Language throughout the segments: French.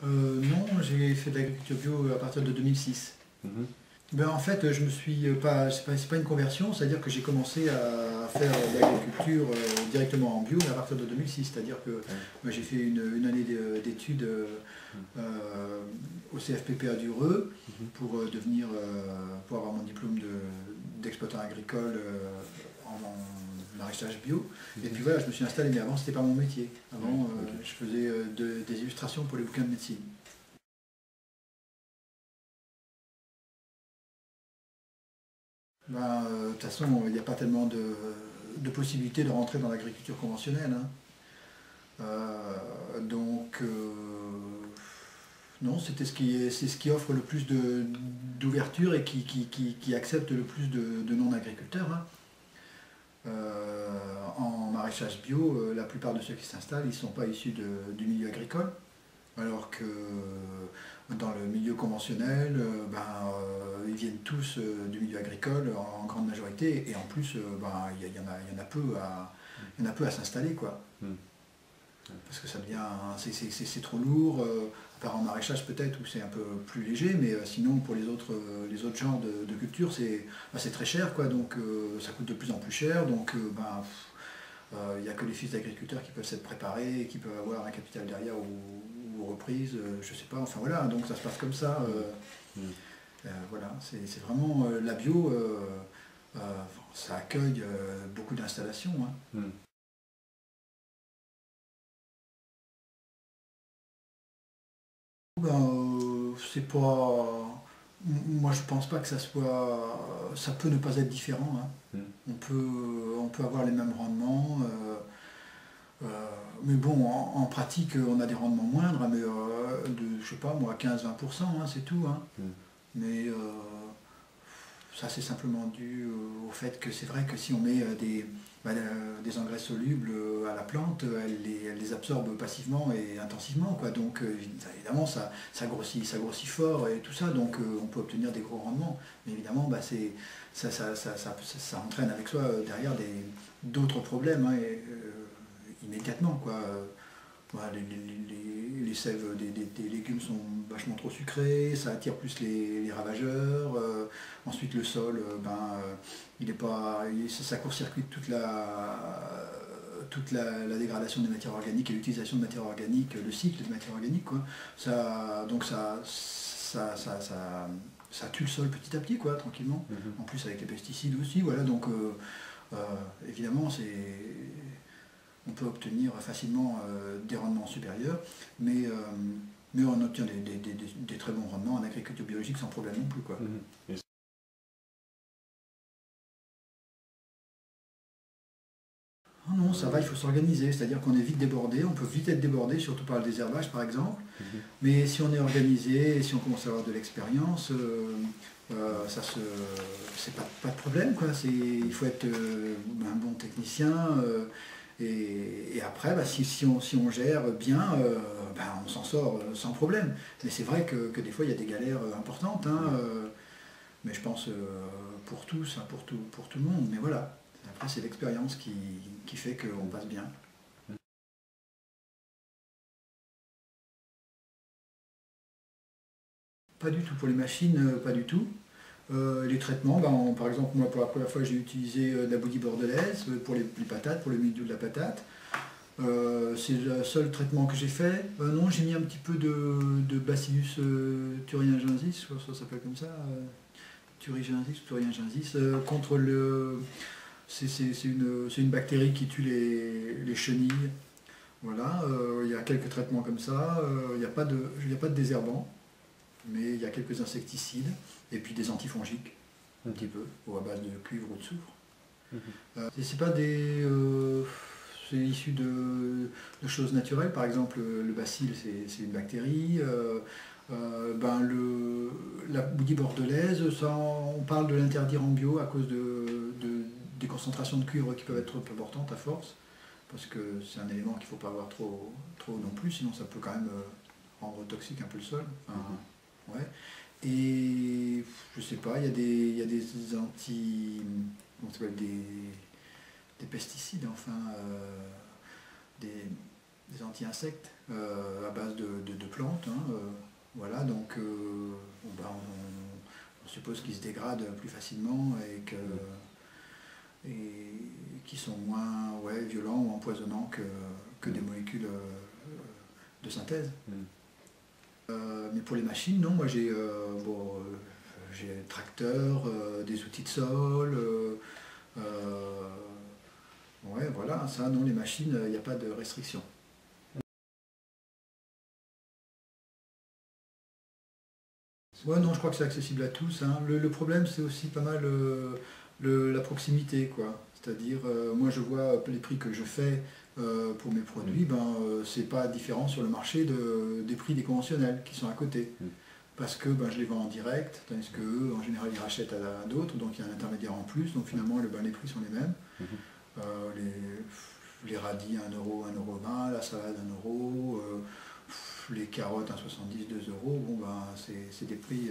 Non, j'ai fait de l'agriculture bio à partir de 2006. Mhm. Ben, en fait, je me suis pas, c'est pas une conversion, c'est-à-dire que j'ai commencé à faire de l'agriculture directement en bio mais à partir de 2006. C'est-à-dire que Ouais. ben, j'ai fait une année d'études au CFPPA du Reux Mhm. pour devenir, pour avoir mon diplôme d'exploitant agricole en maraîchage bio. Et puis voilà, je me suis installé, mais avant c'était pas mon métier. Avant, Ouais, ok. je faisais des illustrations pour les bouquins de médecine. Ben, de toute façon, il n'y a pas tellement de possibilités de rentrer dans l'agriculture conventionnelle, hein. Donc, non, c'est ce qui offre le plus d'ouverture et qui accepte le plus de non-agriculteurs, hein. En maraîchage bio, la plupart de ceux qui s'installent, ils ne sont pas issus du milieu agricole. Alors que dans le milieu conventionnel, ils viennent tous du milieu agricole en grande majorité, et en plus, il y en a peu à s'installer, quoi. Mm. Parce que ça devient, c'est trop lourd, à part en maraîchage peut-être, où c'est un peu plus léger, mais sinon pour les autres genres de culture, c'est très cher, quoi, donc ça coûte de plus en plus cher, donc il n'y a que les fils d'agriculteurs qui peuvent s'être préparés, qui peuvent avoir un capital derrière ou reprise, je sais pas, enfin voilà, donc ça se passe comme ça. Mm. Voilà, c'est vraiment la bio, ça accueille beaucoup d'installations, hein. Mm. C'est pas. Moi je pense pas que ça soit. Ça peut ne pas être différent, hein. Mm. On peut avoir les mêmes rendements. Euh, mais bon, en pratique, on a des rendements moindres, mais de, je sais pas, moi, 15-20%, hein, c'est tout, hein. Mm. Mais ça, c'est simplement dû au fait que c'est vrai que si on met des engrais solubles à la plante, elle les absorbe passivement et intensivement, quoi. Donc, évidemment, ça grossit fort et tout ça, donc on peut obtenir des gros rendements. Mais évidemment, ça entraîne avec soi derrière d'autres problèmes, hein, immédiatement, quoi. Voilà, les sèves des légumes sont vachement trop sucrées, ça attire plus les ravageurs. Ensuite, le sol, il est pas, ça court-circuite la dégradation des matières organiques et l'utilisation de matières organiques, le cycle des matières organiques, quoi. Donc ça tue le sol petit à petit, quoi, tranquillement. Mhm. En plus, avec les pesticides aussi, voilà. Donc, évidemment, on peut obtenir facilement des rendements supérieurs, mais, mais on obtient des très bons rendements en agriculture biologique sans problème non plus, quoi. Mhm. Ah non, ça va, il faut s'organiser, c'est-à-dire qu'on est vite débordé, on peut vite être débordé, surtout par le désherbage par exemple, Mhm. mais si on est organisé et si on commence à avoir de l'expérience, c'est pas de problème, quoi. Il faut être un bon technicien, et après, si on gère bien, on s'en sort sans problème. Mais c'est vrai que des fois, il y a des galères importantes, hein, mais je pense pour tous, hein, pour tout le monde. Mais voilà, après, c'est l'expérience qui fait qu'on passe bien. Pas du tout pour les machines, pas du tout. Les traitements, par exemple, moi, pour la première fois, j'ai utilisé de la bouillie bordelaise pour les patates, pour le milieu de la patate. C'est le seul traitement que j'ai fait. Non, j'ai mis un petit peu de Bacillus thuringiensis, je crois que ça s'appelle comme ça, thuringiensis ou thuringiensis, contre le. C'est une bactérie qui tue les chenilles. Voilà, il y a quelques traitements comme ça. Il n'y a pas de désherbant, mais il y a quelques insecticides et puis des antifongiques, un petit peu, ou à base de cuivre ou de soufre. C'est pas c'est issu de choses naturelles. Par exemple, le bacille, c'est une bactérie. La bouillie bordelaise, ça, on parle de l'interdire en bio à cause des concentrations de cuivre qui peuvent être trop importantes à force, parce que c'est un élément qu'il ne faut pas avoir trop non plus, sinon ça peut quand même rendre toxique un peu le sol. Enfin, ouais. Et je sais pas, il y a des comment ça s'appelle, des pesticides, enfin, des anti-insectes à base de plantes. Hein, voilà, donc on suppose qu'ils se dégradent plus facilement et qui sont moins violents ou empoisonnants que des molécules de synthèse. Mais pour les machines, non, moi j'ai tracteur, des outils de sol, ouais, voilà, ça, non, les machines, il n'y a pas de restriction. Ouais, non, je crois que c'est accessible à tous. Hein. Le problème, c'est aussi pas mal la proximité, quoi. C'est-à-dire, moi, je vois les prix que je fais pour mes produits, c'est pas différent sur le marché des prix des conventionnels qui sont à côté. Parce que je les vends en direct, tandis qu'eux, en général, ils rachètent à d'autres, donc il y a un intermédiaire en plus, donc finalement, les prix sont les mêmes. Les radis 1 euro, 1,20 €, la salade 1 euro, les carottes 1,70 €, 2 €, c'est des prix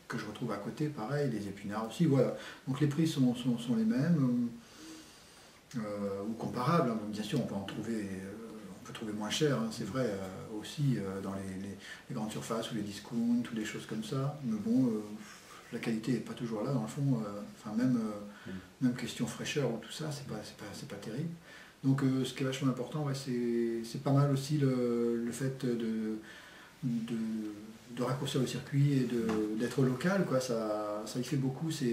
que je retrouve à côté, pareil, les épinards aussi, voilà. Donc les prix sont les mêmes, ou comparables, hein. Bien sûr on peut en trouver, on peut trouver moins cher, hein, c'est vrai, aussi dans les grandes surfaces ou les discounts, ou des choses comme ça, mais bon, la qualité n'est pas toujours là dans le fond, même question fraîcheur ou tout ça, c'est pas terrible. Donc ce qui est vachement important, c'est pas mal aussi le fait de raccourcir le circuit et d'être local, quoi. Ça y fait beaucoup, ça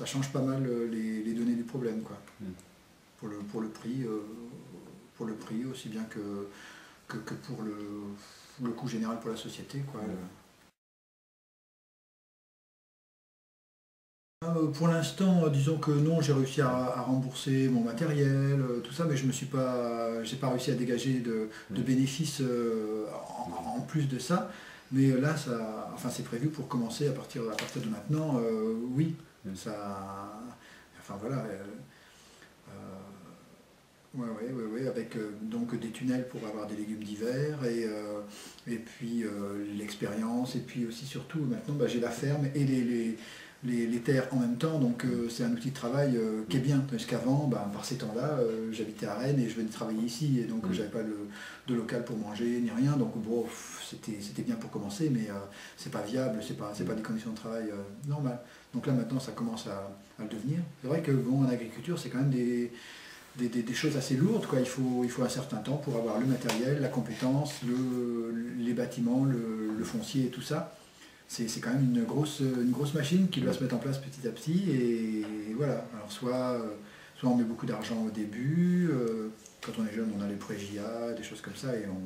change pas mal les données du problème, quoi. Pour le prix aussi bien que pour le coût général pour la société, quoi. Pour l'instant, disons que non, j'ai réussi à rembourser mon matériel, tout ça, mais j'ai pas réussi à dégager de bénéfices en plus de ça. Mais là, c'est prévu pour commencer à partir de maintenant, oui. Enfin voilà. Ouais, avec donc des tunnels pour avoir des légumes d'hiver et puis l'expérience et puis aussi surtout maintenant j'ai la ferme et les terres en même temps, donc c'est un outil de travail qui est bien, parce qu'avant, par ces temps-là, j'habitais à Rennes et je venais travailler ici, et donc j'avais pas de local pour manger ni rien, donc bon, c'était bien pour commencer, mais c'est pas viable, c'est pas des conditions de travail normales. Donc là maintenant ça commence à le devenir. C'est vrai que bon, en agriculture c'est quand même des choses assez lourdes, quoi. Il faut un certain temps pour avoir le matériel, la compétence, les bâtiments, le foncier et tout ça. C'est quand même une grosse machine qui doit se mettre en place petit à petit, et voilà. Alors soit on met beaucoup d'argent au début, quand on est jeune on a les prêts JA, des choses comme ça, et on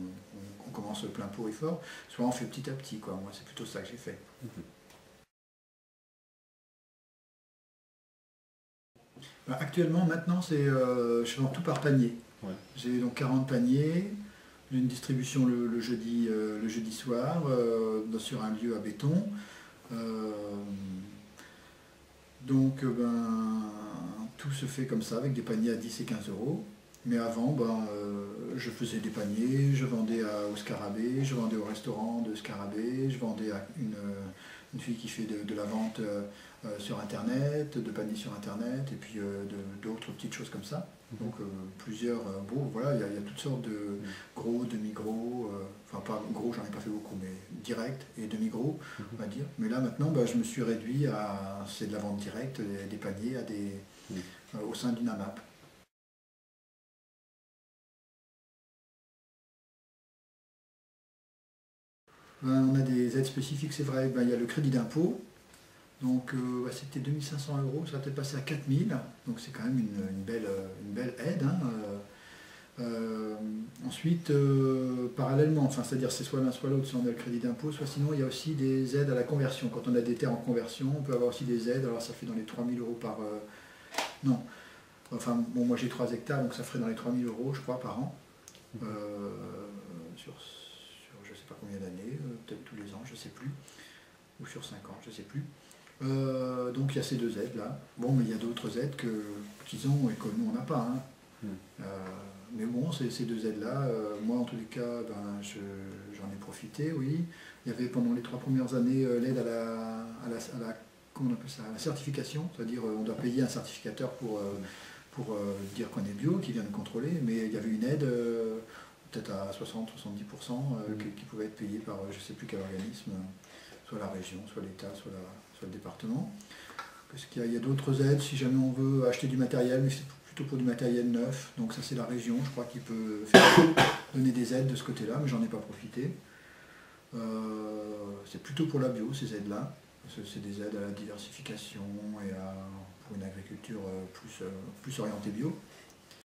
commence plein pot et fort, soit on fait petit à petit, quoi. Moi c'est plutôt ça que j'ai fait. Actuellement, maintenant, je vends tout par panier. Ouais. J'ai donc 40 paniers, j'ai une distribution le jeudi soir sur un lieu à béton. Donc tout se fait comme ça, avec des paniers à 10 et 15 €. Mais avant, je faisais des paniers, je vendais au Scarabée, je vendais au restaurant de Scarabée, je vendais à une fille qui fait de la vente sur internet, de paniers sur internet, et puis d'autres petites choses comme ça. Donc plusieurs, voilà, il y a toutes sortes de gros, demi-gros, enfin pas gros, j'en ai pas fait beaucoup, mais direct et demi-gros, on va dire. Mais là maintenant, je me suis réduit c'est de la vente directe, des paniers au sein d'une AMAP. On a des aides spécifiques, c'est vrai. Il y a le crédit d'impôt, donc c'était 2 500 €, ça va peut-être passer à 4 000, donc c'est quand même une belle aide. Hein. Ensuite, parallèlement, c'est-à-dire c'est soit l'un soit l'autre, soit on a le crédit d'impôt, soit sinon il y a aussi des aides à la conversion. Quand on a des terres en conversion, on peut avoir aussi des aides, alors ça fait dans les 3 000 € par... non, enfin bon, moi j'ai 3 hectares, donc ça ferait dans les 3 000 € je crois par an, sur je ne sais pas combien d'années, peut-être tous les ans, je ne sais plus, ou sur 5 ans, je ne sais plus. Donc il y a ces deux aides là. Bon, mais il y a d'autres aides qu'ils ont et que nous on n'a pas. Hein. Mais bon, ces deux aides là, moi en tous les cas, j'en ai profité, oui. Il y avait pendant les 3 premières années l'aide à la comment on appelle ça, à la certification, c'est-à-dire on doit payer un certificateur pour pour dire qu'on est bio, qui vient de contrôler, mais il y avait une aide peut-être à 60-70% qui pouvait être payée par je ne sais plus quel organisme, soit la région, soit l'État, soit le département. Parce qu'il y a d'autres aides si jamais on veut acheter du matériel, mais c'est plutôt pour du matériel neuf, donc ça c'est la région, je crois, qui peut donner des aides de ce côté-là, mais j'en ai pas profité. C'est plutôt pour la bio, ces aides-là. C'est des aides à la diversification et pour une agriculture plus orientée bio.